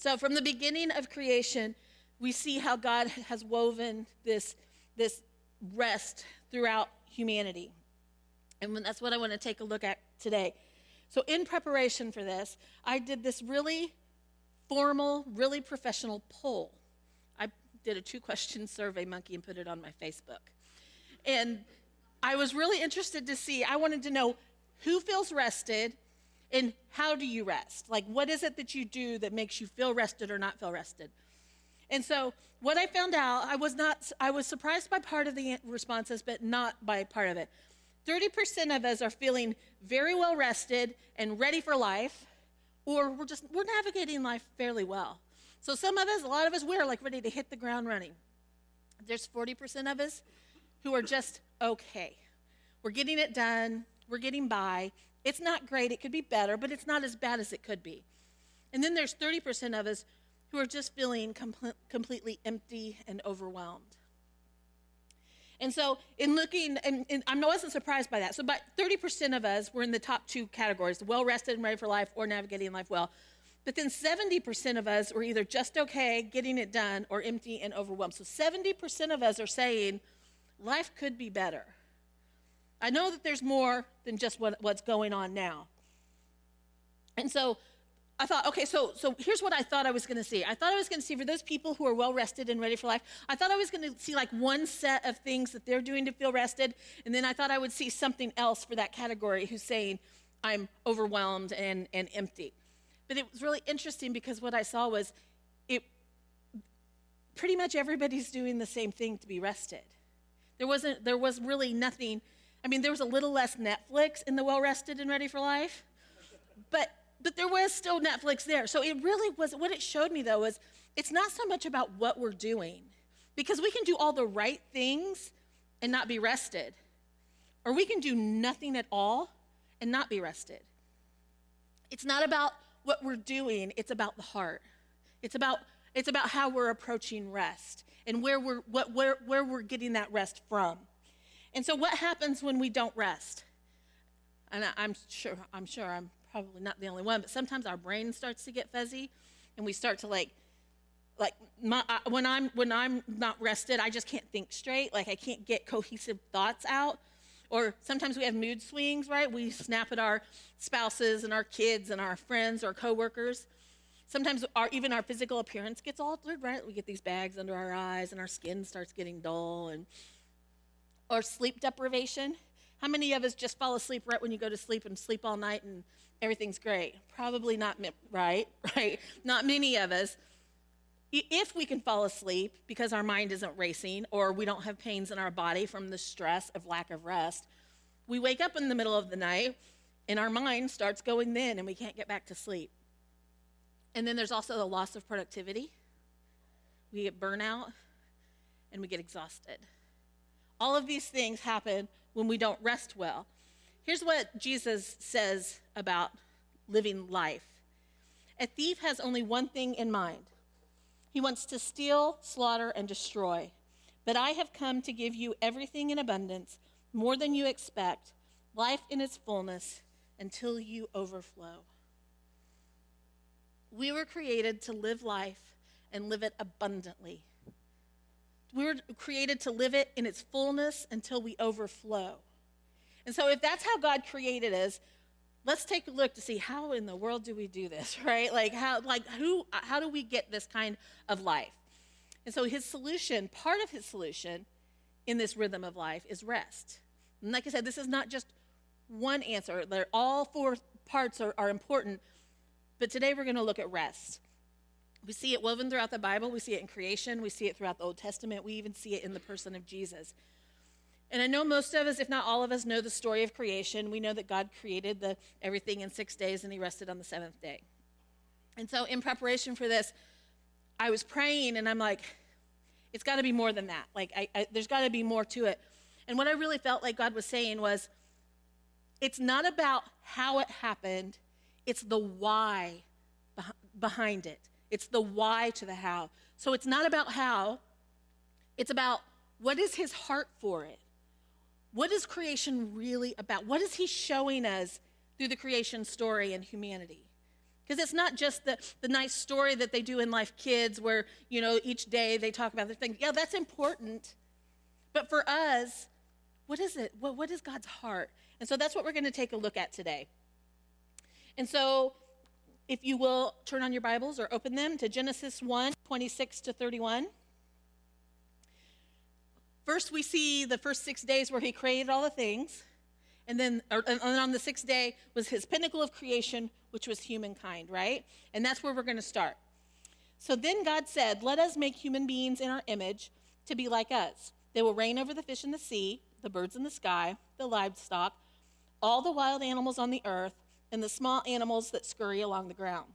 So from the beginning of creation, we see how God has woven this rest throughout humanity. And that's what I want to take a look at today. So in preparation for this, I did this really formal, really professional poll. I did a 2-question survey monkey and put it on my Facebook. And I was really interested to see, I wanted to know who feels rested and how do you rest? Like, what is it that you do that makes you feel rested or not feel rested? And so what I found out, I was surprised by part of the responses, but not by part of it. 30% of us are feeling very well rested and ready for life, or we're navigating life fairly well. So some of us, a lot of us, we're like ready to hit the ground running. There's 40% of us who are just okay. We're getting it done, we're getting by. It's not great, it could be better, but it's not as bad as it could be. And then there's 30% of us who are just feeling completely empty and overwhelmed. And so in looking, and I wasn't surprised by that. So about 30% of us were in the top 2 categories, well-rested and ready for life or navigating life well. But then 70% of us were either just okay, getting it done, or empty and overwhelmed. So 70% of us are saying, life could be better. I know that there's more than just what's going on now. And so I thought, okay, so here's what I thought I was going to see. I thought I was going to see, for those people who are well rested and ready for life, I thought I was going to see like one set of things that they're doing to feel rested, and then I thought I would see something else for that category who's saying, I'm overwhelmed and empty. But it was really interesting because what I saw was pretty much everybody's doing the same thing to be rested. There was really nothing. I mean, there was a little less Netflix in the well-rested and ready for life, but there was still Netflix there. So it really was, what it showed me though was, it's not so much about what we're doing, because we can do all the right things and not be rested, or we can do nothing at all and not be rested. It's not about what we're doing, it's about the heart. It's about how we're approaching rest and where we're getting that rest from. And so what happens when we don't rest? And I'm sure I'm probably not the only one, but sometimes our brain starts to get fuzzy and we start to when I'm not rested, I just can't think straight. Like I can't get cohesive thoughts out. Or sometimes we have mood swings, right? We snap at our spouses and our kids and our friends or coworkers. Sometimes even our physical appearance gets altered, right? We get these bags under our eyes and our skin starts getting dull. Or sleep deprivation. How many of us just fall asleep right when you go to sleep and sleep all night and everything's great? Probably not, right? Not many of us. If we can fall asleep because our mind isn't racing or we don't have pains in our body from the stress of lack of rest, we wake up in the middle of the night and our mind starts going then and we can't get back to sleep. And then there's also the loss of productivity. We get burnout and we get exhausted. All of these things happen when we don't rest well. Here's what Jesus says about living life. A thief has only one thing in mind. He wants to steal, slaughter, and destroy. But I have come to give you everything in abundance, more than you expect, life in its fullness, until you overflow. We were created to live life and live it abundantly. We were created to live it in its fullness until we overflow. And so if that's how God created us, let's take a look to see how in the world do we do this, right? How do we get this kind of life? And so part of his solution in this rhythm of life is rest. And like I said, this is not just one answer. All 4 parts are important, but today we're going to look at rest. We see it woven throughout the Bible. We see it in creation. We see it throughout the Old Testament. We even see it in the person of Jesus. And I know most of us, if not all of us, know the story of creation. We know that God created everything in 6 days and he rested on the 7th day. And so in preparation for this, I was praying and I'm like, it's got to be more than that. There's got to be more to it. And what I really felt like God was saying was, it's not about how it happened, it's the why behind it. It's the why to the how. So it's not about how, it's about what is his heart for it. What is creation really about? What is he showing us through the creation story and humanity? Because it's not just the nice story that they do in Life Kids where, each day they talk about the thing. Yeah, that's important. But for us, what is it? What is God's heart? And so that's what we're going to take a look at today. And so if you will, turn on your Bibles or open them to Genesis 1:26-31. First, we see the first 6 days where he created all the things. And then on the sixth day was his pinnacle of creation, which was humankind, right? And that's where we're going to start. So then God said, let us make human beings in our image to be like us. They will reign over the fish in the sea, the birds in the sky, the livestock, all the wild animals on the earth, and the small animals that scurry along the ground.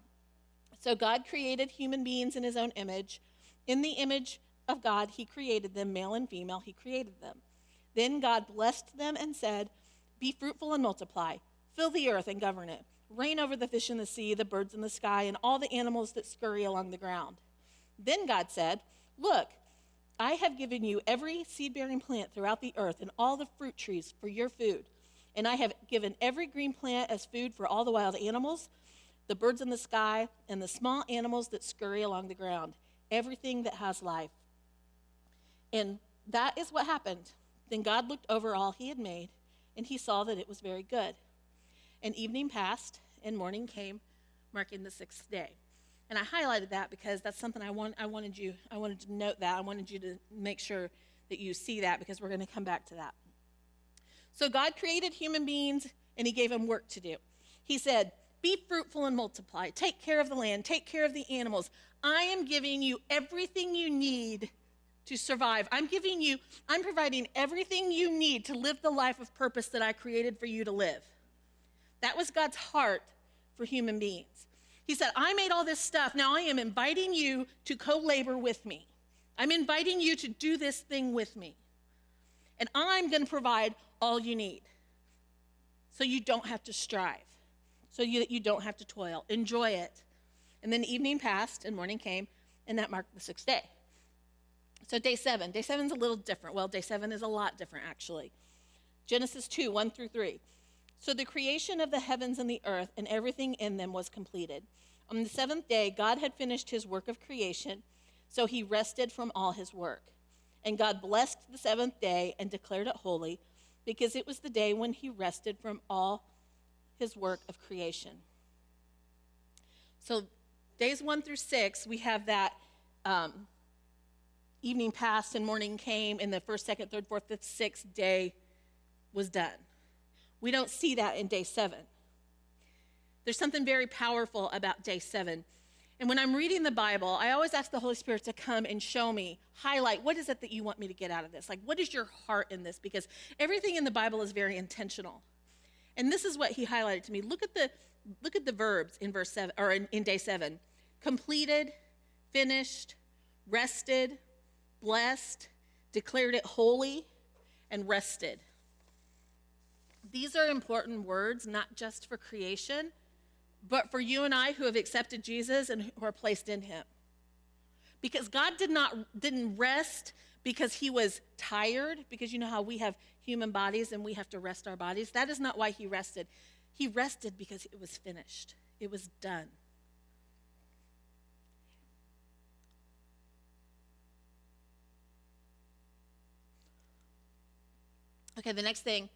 So God created human beings in his own image. In the image of God, he created them, male and female, he created them. Then God blessed them and said, be fruitful and multiply, fill the earth and govern it, reign over the fish in the sea, the birds in the sky, and all the animals that scurry along the ground. Then God said, look, I have given you every seed-bearing plant throughout the earth and all the fruit trees for your food. And I have given every green plant as food for all the wild animals, the birds in the sky, and the small animals that scurry along the ground, everything that has life. And that is what happened. Then God looked over all he had made, and he saw that it was very good. And evening passed, and morning came, marking the sixth day. And I highlighted that because that's something I wanted to note that. I wanted you to make sure that you see that because we're going to come back to that. So God created human beings, and he gave them work to do. He said, be fruitful and multiply. Take care of the land. Take care of the animals. I am giving you everything you need to survive. I'm providing everything you need to live the life of purpose that I created for you to live. That was God's heart for human beings. He said, I made all this stuff. Now I am inviting you to co-labor with me. I'm inviting you to do this thing with me. And I'm going to provide all you need so you don't have to strive, so you don't have to toil. Enjoy it. And then evening passed and morning came, and that marked the sixth day. So day 7. Day 7 is a little different. Well, day 7 is a lot different, actually. Genesis 2:1-3. So the creation of the heavens and the earth and everything in them was completed. On the seventh day, God had finished his work of creation, so he rested from all his work. And God blessed the seventh day and declared it holy, because it was the day when he rested from all his work of creation. So days 1-6, we have that evening passed and morning came, and the first, second, third, fourth, fifth, sixth day was done. We don't see that in day 7. There's something very powerful about day 7. And when I'm reading the Bible, I always ask the Holy Spirit to come and show me, highlight, what is it that you want me to get out of this? Like, what is your heart in this? Because everything in the Bible is very intentional. And this is what he highlighted to me. Look at the verbs in verse 7 or in day 7. Completed, finished, rested, blessed, declared it holy, and rested. These are important words, not just for creation, but for you and I who have accepted Jesus and who are placed in him. Because God didn't rest because he was tired, because you know how we have human bodies and we have to rest our bodies. That is not why he rested. He rested because it was finished. It was done. Okay, the next thing,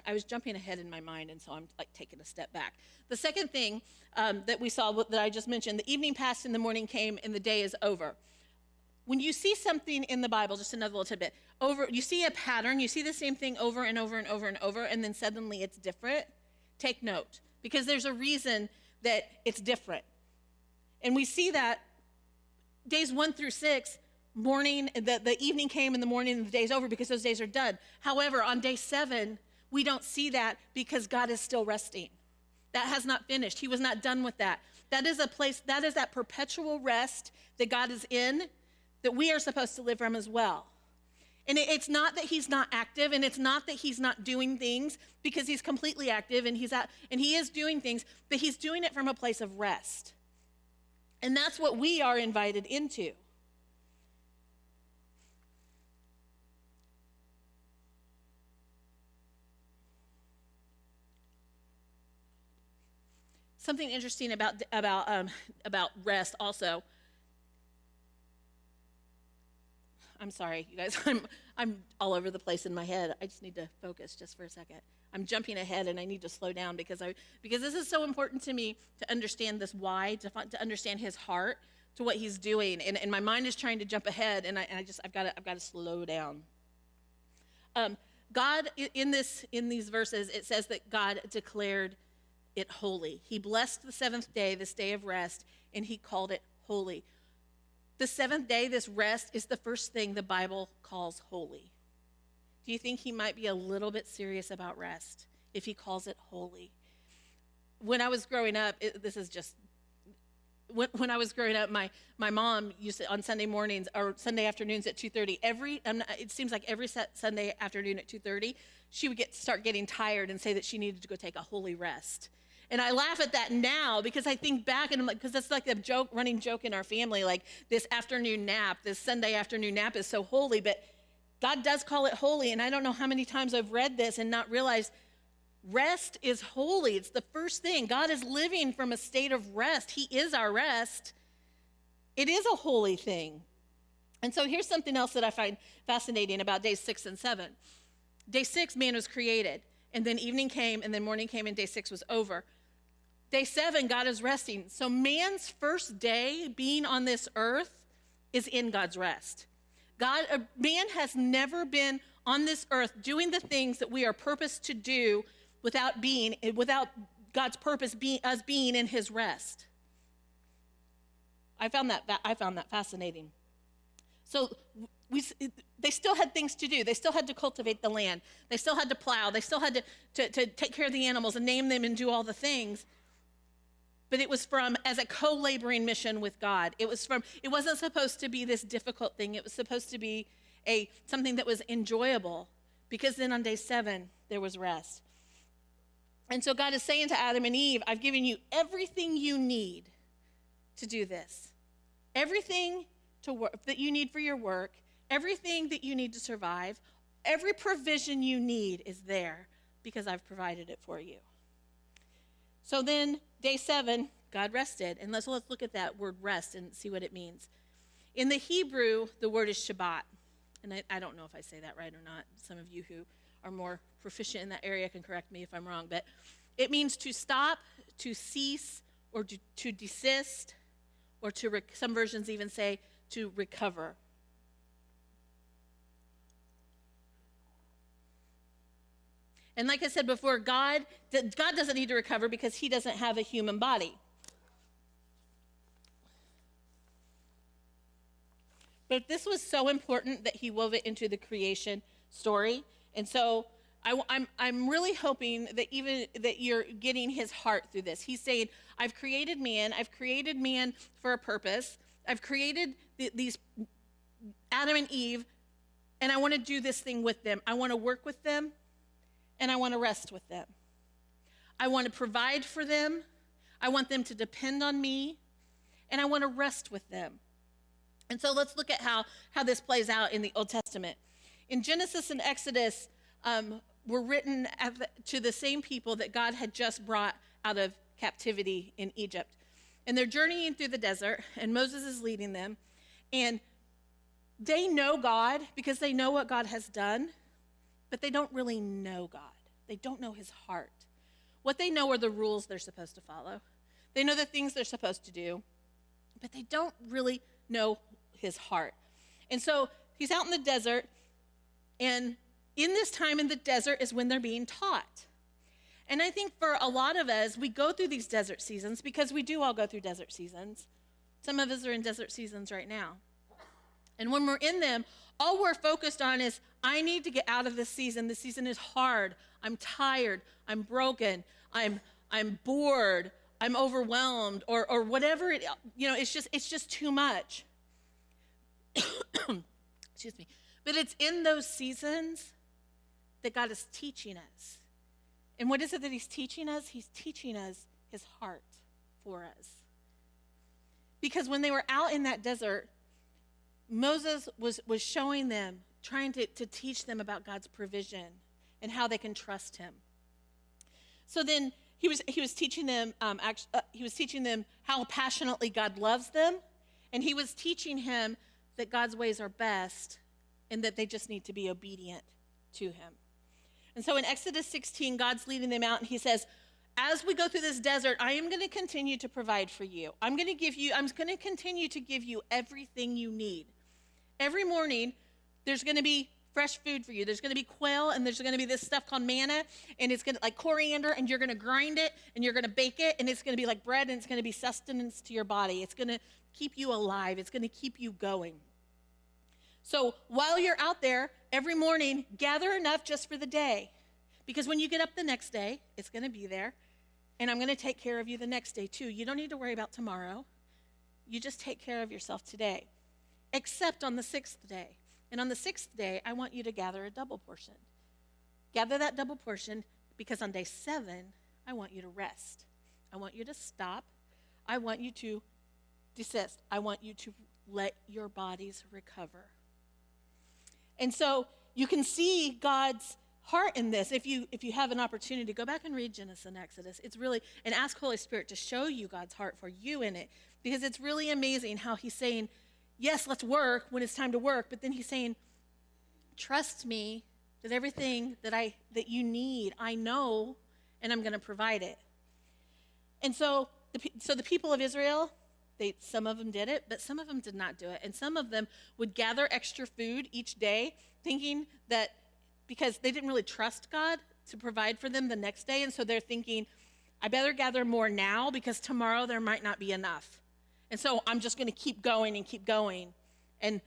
I was jumping ahead in my mind, and so I'm like taking a step back. The second thing that we saw that I just mentioned, the evening passed and the morning came and the day is over. When you see something in the Bible, just another little tidbit, you see a pattern, you see the same thing over and over and over and over, and then suddenly it's different, take note, because there's a reason that it's different. And we see that days 1-6, morning, the evening came in the morning and the day's over because those days are done. However, on day 7, we don't see that because God is still resting. That has not finished. He was not done with that. That is that perpetual rest that God is in, that we are supposed to live from as well. And it's not that he's not active, and it's not that he's not doing things, because he's completely active and he is doing things, but he's doing it from a place of rest. And that's what we are invited into. something interesting about rest also. I'm sorry, you guys. I'm all over the place in my head. I just need to focus just for a second. I'm jumping ahead, and I need to slow down because this is so important to me to understand this why, to understand his heart, to what he's doing, and my mind is trying to jump ahead, and I've got to slow down. God in these verses, it says that God declared it holy. He blessed the seventh day, this day of rest, and he called it holy. The seventh day, this rest, is the first thing the Bible calls holy. Do you think he might be a little bit serious about rest if he calls it holy? When I was growing up, when I was growing up, my mom used to, on Sunday mornings or Sunday afternoons at 2:30, it seems like every Sunday afternoon at 2:30, she would start getting tired and say that she needed to go take a holy rest. And I laugh at that now because I think back and I'm like, because that's like a running joke in our family, like this afternoon nap, this Sunday afternoon nap is so holy, but God does call it holy. And I don't know how many times I've read this and not realized rest is holy. It's the first thing. God is living from a state of rest. He is our rest. It is a holy thing. And so here's something else that I find fascinating about days 6 and 7. Day 6, man was created, and then evening came, and then morning came, and day 6 was over. Day 7, God is resting. So man's first day being on this earth is in God's rest. Man has never been on this earth doing the things that we are purposed to do without God's purpose being in his rest. I found that fascinating. So they still had things to do. They still had to cultivate the land. They still had to plow. They still had to take care of the animals and name them and do all the things. But it was as a co-laboring mission with God. It wasn't supposed to be this difficult thing. It was supposed to be something that was enjoyable, because then on day 7, there was rest. And so God is saying to Adam and Eve, I've given you everything you need to do this. Everything that you need for your work, everything that you need to survive, every provision you need is there because I've provided it for you. So then, day 7, God rested. And let's look at that word rest and see what it means. In the Hebrew, the word is Shabbat. And I don't know if I say that right or not. Some of you who are more proficient in that area can correct me if I'm wrong. But it means to stop, to cease, or to desist, or some versions even say to recover. And like I said before, God doesn't need to recover because he doesn't have a human body. But this was so important that he wove it into the creation story. And so I'm really hoping that you're getting his heart through this. He's saying, I've created man for a purpose. I've created these Adam and Eve, and I want to do this thing with them. I want to work with them. And I want to rest with them. I want to provide for them. I want them to depend on me. And I want to rest with them. And so let's look at how this plays out in the Old Testament. In Genesis and Exodus were written to the same people that God had just brought out of captivity in Egypt. And they're journeying through the desert, and Moses is leading them. And they know God because they know what God has done. But they don't really know God. They don't know his heart. What they know are the rules they're supposed to follow. They know the things they're supposed to do, but they don't really know his heart. And so he's out in the desert, and in this time in the desert is when they're being taught. And I think for a lot of us, we go through these desert seasons because we do all go through desert seasons. Some of us are in desert seasons right now. And when we're in them, all we're focused on is, I need to get out of this season. This season is hard. I'm tired. I'm broken. I'm bored. I'm overwhelmed, or whatever it's just too much. Excuse me. But it's in those seasons that God is teaching us. And what is it that he's teaching us? He's teaching us his heart for us. Because when they were out in that desert, Moses was showing them, trying to teach them about God's provision and how they can trust him. So then he was teaching them he was teaching them how passionately God loves them, and he was teaching him that God's ways are best and that they just need to be obedient to him. And so in Exodus 16, God's leading them out, and he says, as we go through this desert, I am going to continue to provide for you. I'm going to continue to give you everything you need. Every morning, there's going to be fresh food for you. There's going to be quail, and there's going to be this stuff called manna, and it's going to like coriander, and you're going to grind it, and you're going to bake it, and it's going to be like bread, and it's going to be sustenance to your body. It's going to keep you alive. It's going to keep you going. So while you're out there, every morning, gather enough just for the day. Because when you get up the next day, it's going to be there. And I'm going to take care of you the next day too. You don't need to worry about tomorrow. You just take care of yourself today. Except on the 6th day. And on the 6th day, I want you to gather a double portion. Gather that double portion because on day 7, I want you to rest. I want you to stop. I want you to desist. I want you to let your bodies recover. And so you can see God's heart in this. If you have an opportunity, go back and read Genesis and Exodus. It's really, and ask Holy Spirit to show you God's heart for you in it, because it's really amazing how he's saying, yes, let's work when it's time to work, but then he's saying, trust me that everything that you need, I know, and I'm going to provide it. And so the people of Israel, some of them did it, but some of them did not do it. And some of them would gather extra food each day, thinking that because they didn't really trust God to provide for them the next day. And so they're thinking, I better gather more now because tomorrow there might not be enough. And so I'm just going to keep going and keep going. And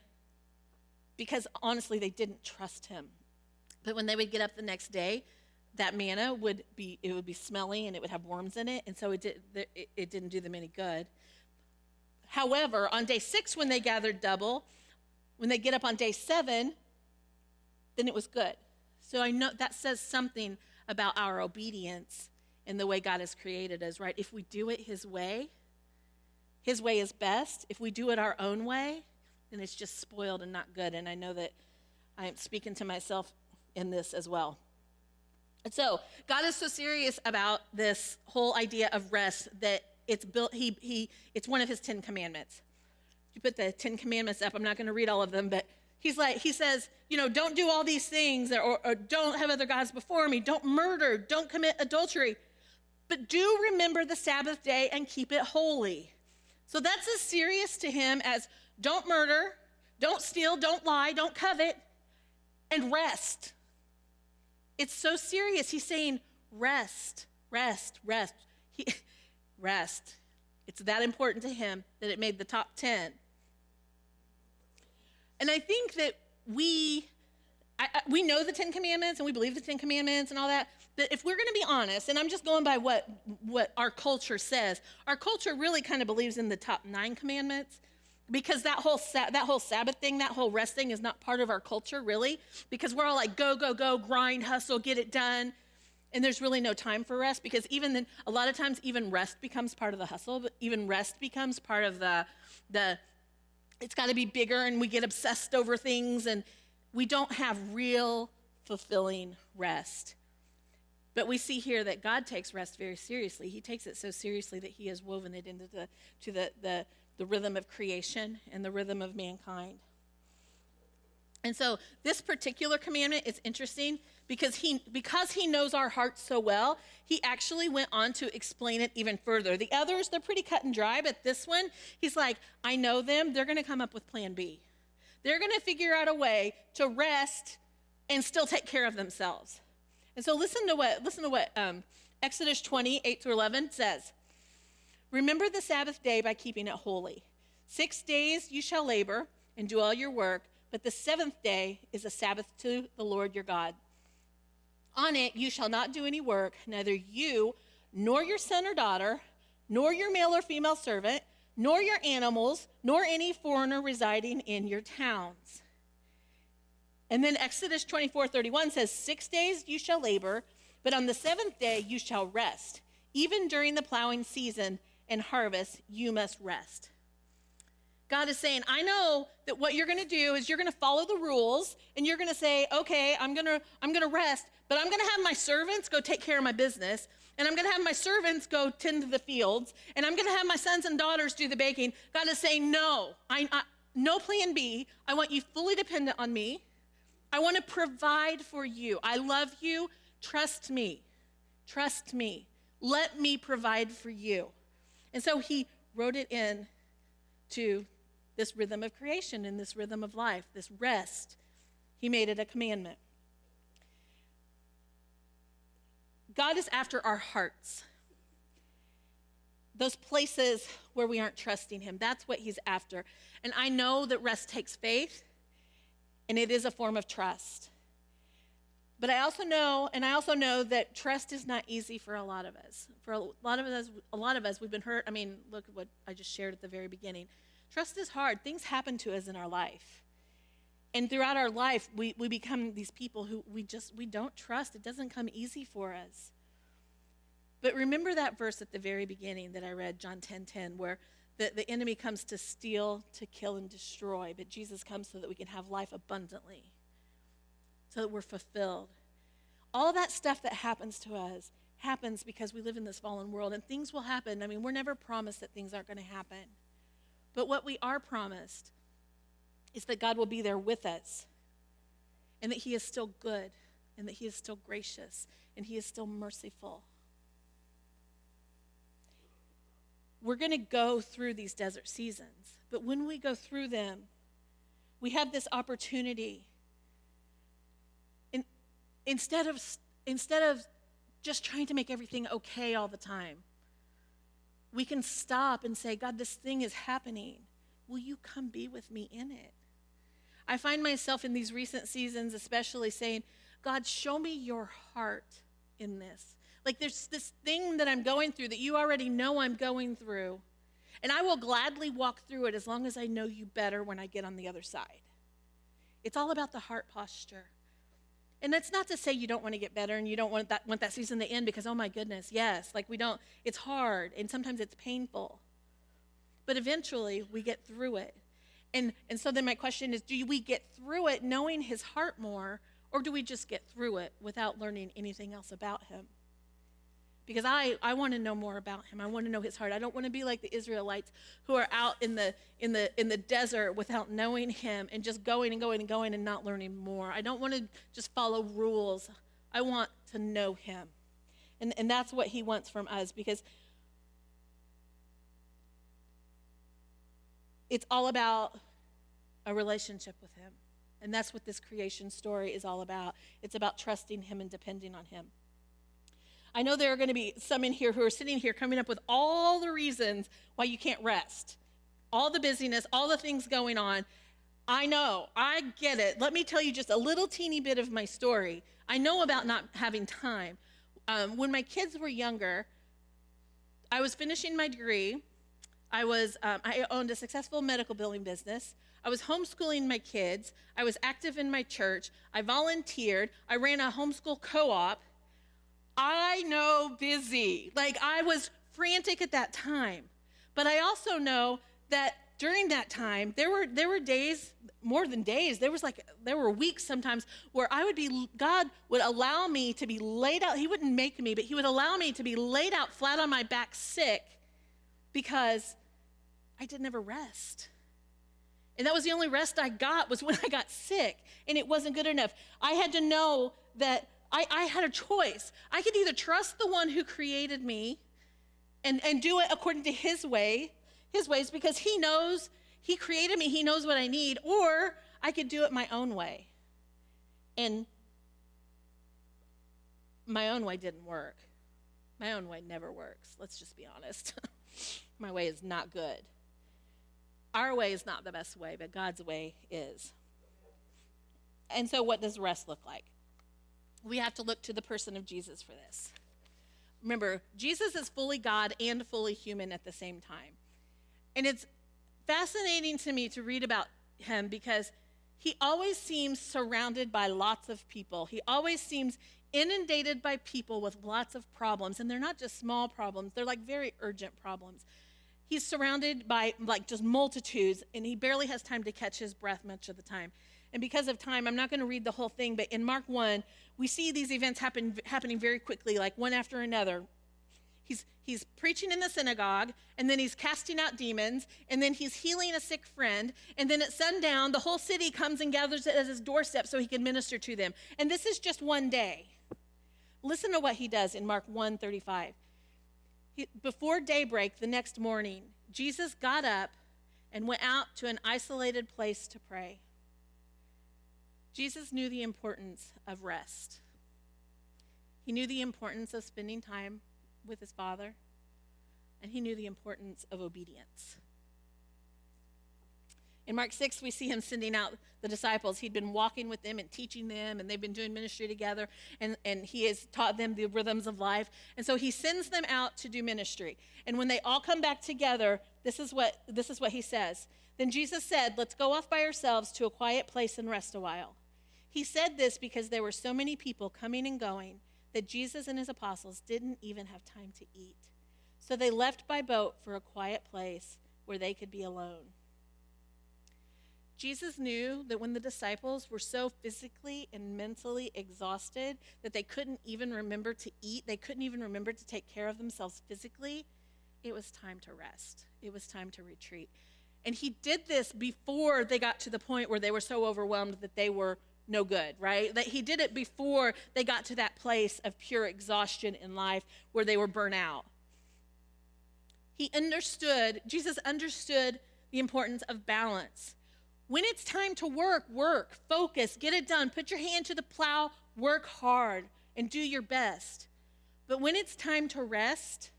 because honestly, they didn't trust him. But when they would get up the next day, that manna would be smelly and it would have worms in it. And so it didn't do them any good. However, on day 6, when they gathered double, when they get up on day 7, then it was good. So I know that says something about our obedience and the way God has created us, right? If we do it his way is best. If we do it our own way, then it's just spoiled and not good. And I know that I am speaking to myself in this as well. And so God is so serious about this whole idea of rest that it's built. It's one of his 10 commandments. You put the 10 commandments up. I'm not going to read all of them, but he says, don't do all these things, or don't have other gods before me. Don't murder. Don't commit adultery. But do remember the Sabbath day and keep it holy. So that's as serious to him as don't murder, don't steal, don't lie, don't covet, and rest. It's so serious. He's saying rest, rest, rest. Rest. It's that important to him that it made the top 10. And I think that we know the 10 Commandments and we believe the 10 Commandments and all that, but if we're going to be honest, and I'm just going by what our culture says, our culture really kind of believes in the top 9 commandments, because that whole Sabbath thing, that whole rest thing is not part of our culture really, because we're all like go, go, go, grind, hustle, get it done. And there's really no time for rest, because even then, a lot of times, even rest becomes part of the hustle. But even rest becomes part of the it's got to be bigger, and we get obsessed over things, and we don't have real fulfilling rest. But we see here that God takes rest very seriously. He takes it so seriously that he has woven it into the rhythm of creation and the rhythm of mankind. And so this particular commandment is interesting because he knows our hearts so well, he actually went on to explain it even further. The others, they're pretty cut and dry, but this one, he's like, I know them. They're going to come up with plan B. They're going to figure out a way to rest and still take care of themselves. And so listen to what Exodus 20, 8-11 says. Remember the Sabbath day by keeping it holy. 6 days you shall labor and do all your work, but the 7th day is a Sabbath to the Lord your God. On it you shall not do any work, neither you, nor your son or daughter, nor your male or female servant, nor your animals, nor any foreigner residing in your towns. And then Exodus 24:31 says, 6 days you shall labor, but on the 7th day you shall rest. Even during the plowing season and harvest, you must rest. God is saying, I know that what you're going to do is you're going to follow the rules, and you're going to say, okay, I'm going to rest, but I'm going to have my servants go take care of my business, and I'm going to have my servants go tend to the fields, and I'm going to have my sons and daughters do the baking. God is saying, no, no plan B. I want you fully dependent on me. I want to provide for you. I love you. Trust me. Trust me. Let me provide for you. And so he wrote it in to this rhythm of creation and this rhythm of life, this rest. He made it a commandment. God is after our hearts. Those places where we aren't trusting him, that's what he's after. And I know that rest takes faith, and it is a form of trust. But I also know that trust is not easy for a lot of us. For a lot of us, we've been hurt. I mean, look at what I just shared at the very beginning. Trust is hard. Things happen to us in our life. And throughout our life, we become these people who we don't trust. It doesn't come easy for us. But remember that verse at the very beginning that I read, John 10:10, where the enemy comes to steal, to kill, and destroy. But Jesus comes so that we can have life abundantly, so that we're fulfilled. All that stuff that happens to us happens because we live in this fallen world, and things will happen. I mean, we're never promised that things aren't going to happen. But what we are promised is that God will be there with us, and that he is still good, and that he is still gracious, and he is still merciful. We're going to go through these desert seasons, but when we go through them, we have this opportunity. Instead of just trying to make everything okay all the time, we can stop and say, God, this thing is happening. Will you come be with me in it? I find myself in these recent seasons especially saying, God, show me your heart in this. Like there's this thing that I'm going through that you already know I'm going through, and I will gladly walk through it as long as I know you better when I get on the other side. It's all about the heart posture. And that's not to say you don't want to get better and you don't want that season to end because, oh my goodness, yes, like it's hard and sometimes it's painful. But eventually we get through it. And so then my question is, do we get through it knowing his heart more, or do we just get through it without learning anything else about him? Because I want to know more about him. I want to know his heart. I don't want to be like the Israelites who are out in the desert without knowing him and just going and going and going and not learning more. I don't want to just follow rules. I want to know him. And that's what he wants from us, because it's all about a relationship with him. And that's what this creation story is all about. It's about trusting him and depending on him. I know there are going to be some in here who are sitting here coming up with all the reasons why you can't rest. All the busyness, all the things going on. I know, I get it. Let me tell you just a little teeny bit of my story. I know about not having time. When my kids were younger, I was finishing my degree. I owned a successful medical billing business. I was homeschooling my kids. I was active in my church. I volunteered. I ran a homeschool co-op. I know busy. Like I was frantic at that time. But I also know that during that time, there were days, more than days, there were weeks sometimes where God would allow me to be laid out. He wouldn't make me, but he would allow me to be laid out flat on my back sick because I didn't ever rest. And that was the only rest I got was when I got sick, and it wasn't good enough. I had to know that I had a choice. I could either trust the one who created me and do it according to his ways, because he created me, he knows what I need, or I could do it my own way. And my own way didn't work. My own way never works. Let's just be honest. My way is not good. Our way is not the best way, but God's way is. And so what does rest look like? We have to look to the person of Jesus for this. Remember, Jesus is fully God and fully human at the same time. And it's fascinating to me to read about him because he always seems surrounded by lots of people. He always seems inundated by people with lots of problems. And they're not just small problems. They're like very urgent problems. He's surrounded by like just multitudes, and he barely has time to catch his breath much of the time. And because of time, I'm not going to read the whole thing, but in Mark 1, we see these events happening very quickly, like one after another. He's preaching in the synagogue, and then he's casting out demons, and then he's healing a sick friend, and then at sundown, the whole city comes and gathers at his doorstep so he can minister to them. And this is just one day. Listen to what he does in Mark 1:35. Before daybreak the next morning, Jesus got up and went out to an isolated place to pray. Jesus knew the importance of rest. He knew the importance of spending time with his Father, and he knew the importance of obedience. In Mark 6, we see him sending out the disciples. He'd been walking with them and teaching them, and they've been doing ministry together, and he has taught them the rhythms of life. And so he sends them out to do ministry. And when they all come back together, this is what he says. Then Jesus said, "Let's go off by ourselves to a quiet place and rest a while." He said this because there were so many people coming and going that Jesus and his apostles didn't even have time to eat. So they left by boat for a quiet place where they could be alone. Jesus knew that when the disciples were so physically and mentally exhausted that they couldn't even remember to eat, they couldn't even remember to take care of themselves physically, it was time to rest. It was time to retreat. And he did this before they got to the point where they were so overwhelmed that they were no good, right? That he did it before they got to that place of pure exhaustion in life where they were burnt out. Jesus understood the importance of balance. When it's time to work, focus, get it done, put your hand to the plow, work hard, and do your best. But when it's time to rest,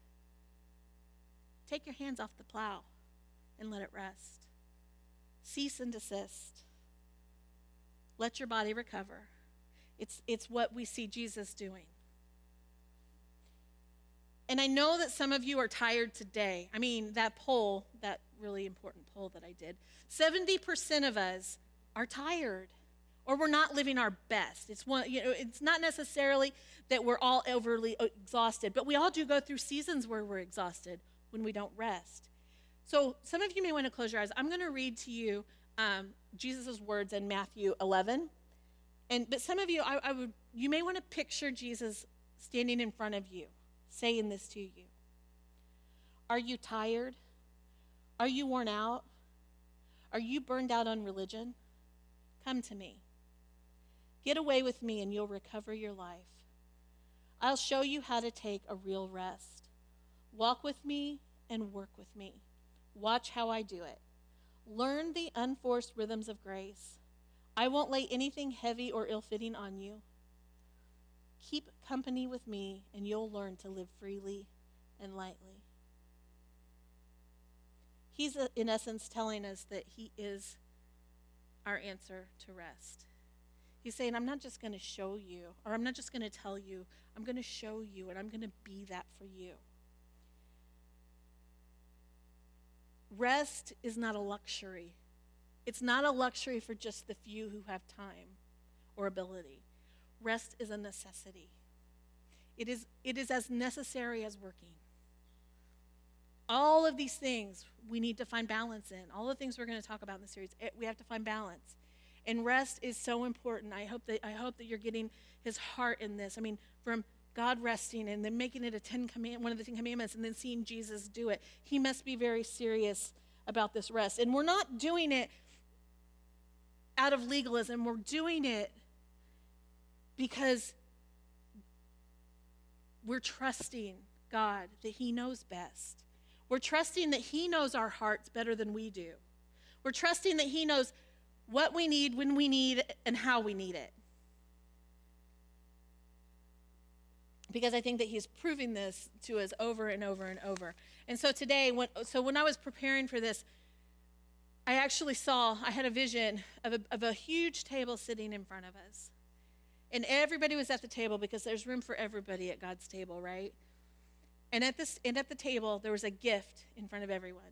take your hands off the plow and let it rest. Cease and desist. Let your body recover. It's what we see Jesus doing. And I know that some of you are tired today. I mean, that really important poll that I did, 70% of us are tired, or we're not living our best. It's not necessarily that we're all overly exhausted, but we all do go through seasons where we're exhausted when we don't rest. So some of you may want to close your eyes. I'm going to read to you Jesus' words in Matthew 11. But some of you, you may want to picture Jesus standing in front of you, saying this to you. Are you tired? Are you worn out? Are you burned out on religion? Come to me. Get away with me and you'll recover your life. I'll show you how to take a real rest. Walk with me and work with me. Watch how I do it. Learn the unforced rhythms of grace. I won't lay anything heavy or ill-fitting on you. Keep company with me and you'll learn to live freely and lightly. He's, in essence, telling us that he is our answer to rest. He's saying, I'm not just going to show you, or I'm not just going to tell you, I'm going to show you, and I'm going to be that for you. Rest is not a luxury. It's not a luxury for just the few who have time or ability. Rest is a necessity. It is as necessary as working. All of these things we need to find balance in. All the things we're going to talk about in the series, we have to find balance. And rest is so important. I hope that you're getting his heart in this. I mean, from God resting and then making it one of the 10 commandments and then seeing Jesus do it. He must be very serious about this rest. And we're not doing it out of legalism. We're doing it because we're trusting God that he knows best. We're trusting that he knows our hearts better than we do. We're trusting that he knows what we need, when we need it, and how we need it. Because I think that he's proving this to us over and over and over. And so today, when I was preparing for this, I had a vision of a huge table sitting in front of us. And everybody was at the table because there's room for everybody at God's table, right? And at the table, there was a gift in front of everyone.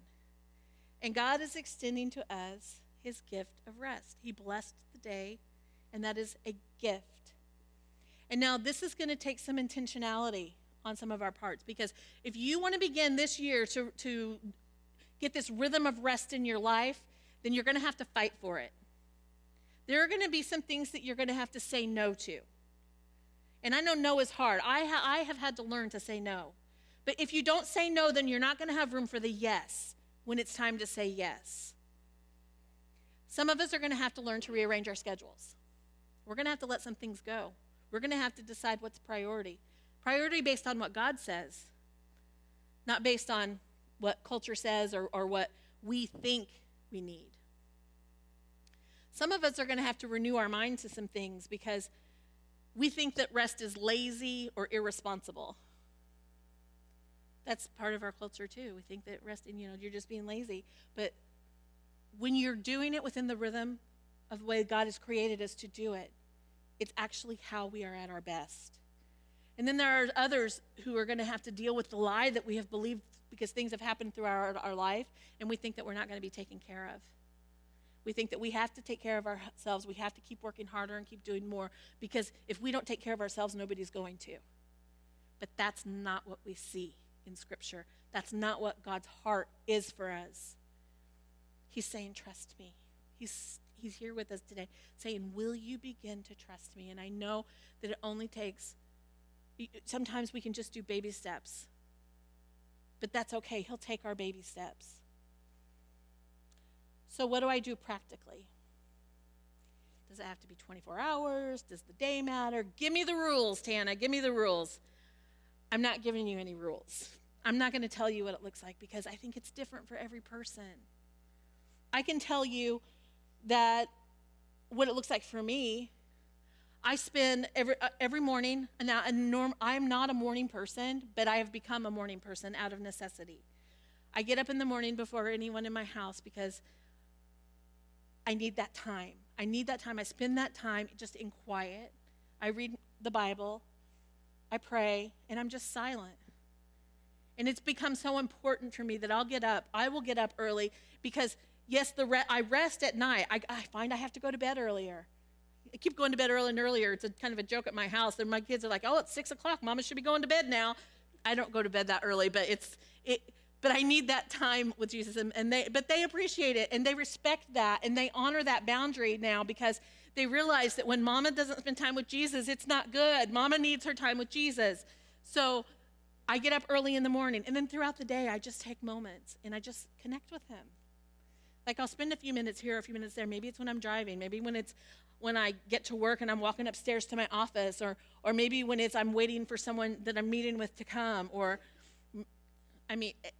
And God is extending to us his gift of rest. He blessed the day, and that is a gift. And now this is going to take some intentionality on some of our parts, because if you want to begin this year to get this rhythm of rest in your life, then you're going to have to fight for it. There are going to be some things that you're going to have to say no to. And I know no is hard. I have had to learn to say no. But if you don't say no, then you're not going to have room for the yes when it's time to say yes. Some of us are going to have to learn to rearrange our schedules. We're going to have to let some things go. We're going to have to decide what's priority. Priority based on what God says, not based on what culture says or what we think we need. Some of us are going to have to renew our mind to some things because we think that rest is lazy or irresponsible. That's part of our culture too. We think that resting, you're just being lazy. But when you're doing it within the rhythm of the way God has created us to do it, it's actually how we are at our best. And then there are others who are going to have to deal with the lie that we have believed because things have happened through our life, and we think that we're not going to be taken care of. We think that we have to take care of ourselves. We have to keep working harder and keep doing more because if we don't take care of ourselves, nobody's going to. But that's not what we see in Scripture. That's not what God's heart is for us. He's saying, trust me. He's here with us today saying, will you begin to trust me? And I know that it only takes, sometimes we can just do baby steps. But that's okay. He'll take our baby steps. So what do I do practically? Does it have to be 24 hours? Does the day matter? Give me the rules, Tana. Give me the rules. I'm not giving you any rules. I'm not going to tell you what it looks like because I think it's different for every person. I can tell you that what it looks like for me, I spend every morning, now I'm not a morning person, but I have become a morning person out of necessity. I get up in the morning before anyone in my house because I need that time. I need that time. I spend that time just in quiet. I read the Bible, I pray, and I'm just silent. And it's become so important for me that I will get up early because, yes, I rest at night. I find I have to go to bed earlier. I keep going to bed earlier and earlier. It's a kind of a joke at my house. And my kids are like, oh, it's 6 o'clock. Mama should be going to bed now. I don't go to bed that early, but but I need that time with Jesus. But they appreciate it, and they respect that, and they honor that boundary now because they realize that when Mama doesn't spend time with Jesus, it's not good. Mama needs her time with Jesus. So I get up early in the morning, and then throughout the day, I just take moments, and I just connect with him. Like I'll spend a few minutes here, a few minutes there. Maybe it's when I'm driving. Maybe when I get to work and I'm walking upstairs to my office, or maybe when I'm waiting for someone that I'm meeting with to come,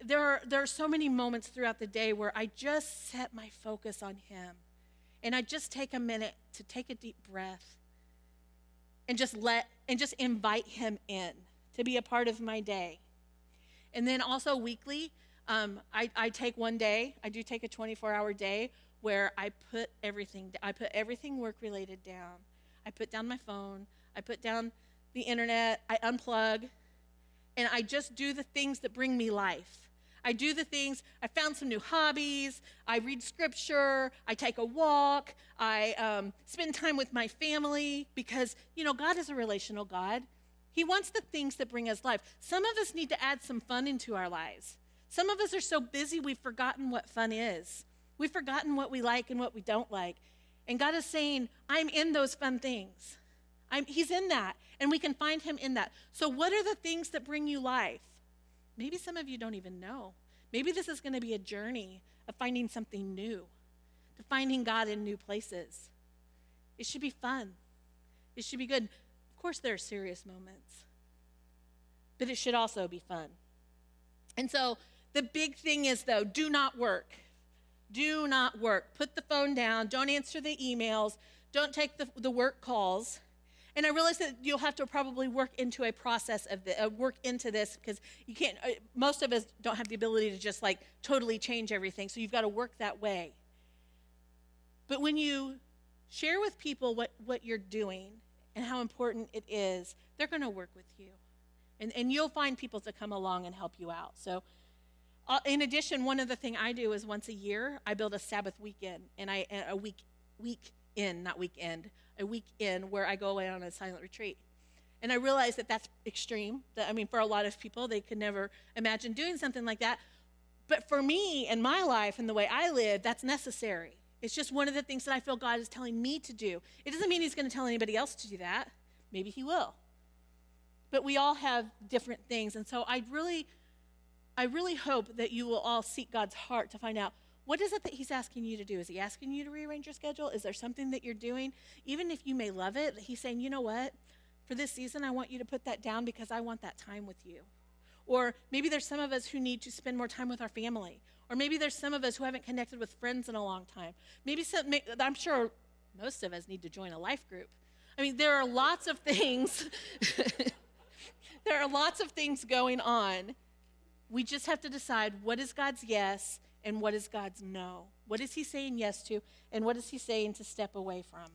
there are so many moments throughout the day where I just set my focus on him. And I just take a minute to take a deep breath and just invite him in to be a part of my day. And then also weekly, I take one day, I do take a 24-hour day where I put everything work-related down. I put down my phone, I put down the internet, I unplug, and I just do the things that bring me life. I found some new hobbies, I read scripture, I take a walk, I spend time with my family because, God is a relational God. He wants the things that bring us life. Some of us need to add some fun into our lives. Some of us are so busy we've forgotten what fun is. We've forgotten what we like and what we don't like. And God is saying, I'm in those fun things. He's in that, and we can find him in that. So what are the things that bring you life? Maybe some of you don't even know. Maybe this is going to be a journey of finding something new, to finding God in new places. It should be fun. It should be good. Of course, there are serious moments, but it should also be fun. And so the big thing is, though, do not work. Do not work. Put the phone down. Don't answer the emails. Don't take the work calls. And I realize that you'll have to probably work into a process of work into this because you can't. Most of us don't have the ability to just totally change everything. So you've got to work that way. But when you share with people what you're doing and how important it is, they're going to work with you, and you'll find people to come along and help you out. So. In addition, one of the things I do is once a year, I build a Sabbath weekend, and a weekend where I go away on a silent retreat. And I realize that that's extreme. For a lot of people, they could never imagine doing something like that. But for me and my life and the way I live, that's necessary. It's just one of the things that I feel God is telling me to do. It doesn't mean he's going to tell anybody else to do that. Maybe he will. But we all have different things. And so I really hope that you will all seek God's heart to find out, what is it that he's asking you to do? Is he asking you to rearrange your schedule? Is there something that you're doing? Even if you may love it, he's saying, you know what? For this season, I want you to put that down because I want that time with you. Or maybe there's some of us who need to spend more time with our family. Or maybe there's some of us who haven't connected with friends in a long time. I'm sure most of us need to join a life group. I mean, there are lots of things. There are lots of things going on. We just have to decide, what is God's yes and what is God's no? What is he saying yes to, and what is he saying to step away from?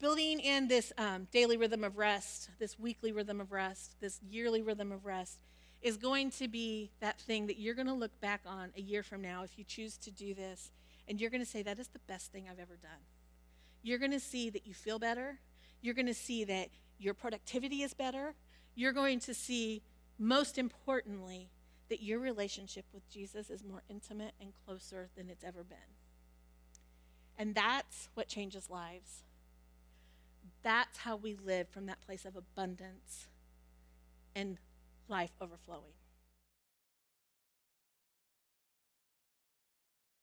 Building in this daily rhythm of rest, this weekly rhythm of rest, this yearly rhythm of rest is going to be that thing that you're going to look back on a year from now if you choose to do this, and you're going to say, that is the best thing I've ever done. You're going to see that you feel better. You're going to see that your productivity is better. You're going to see, most importantly, that your relationship with Jesus is more intimate and closer than it's ever been. And that's what changes lives. That's how we live from that place of abundance and life overflowing.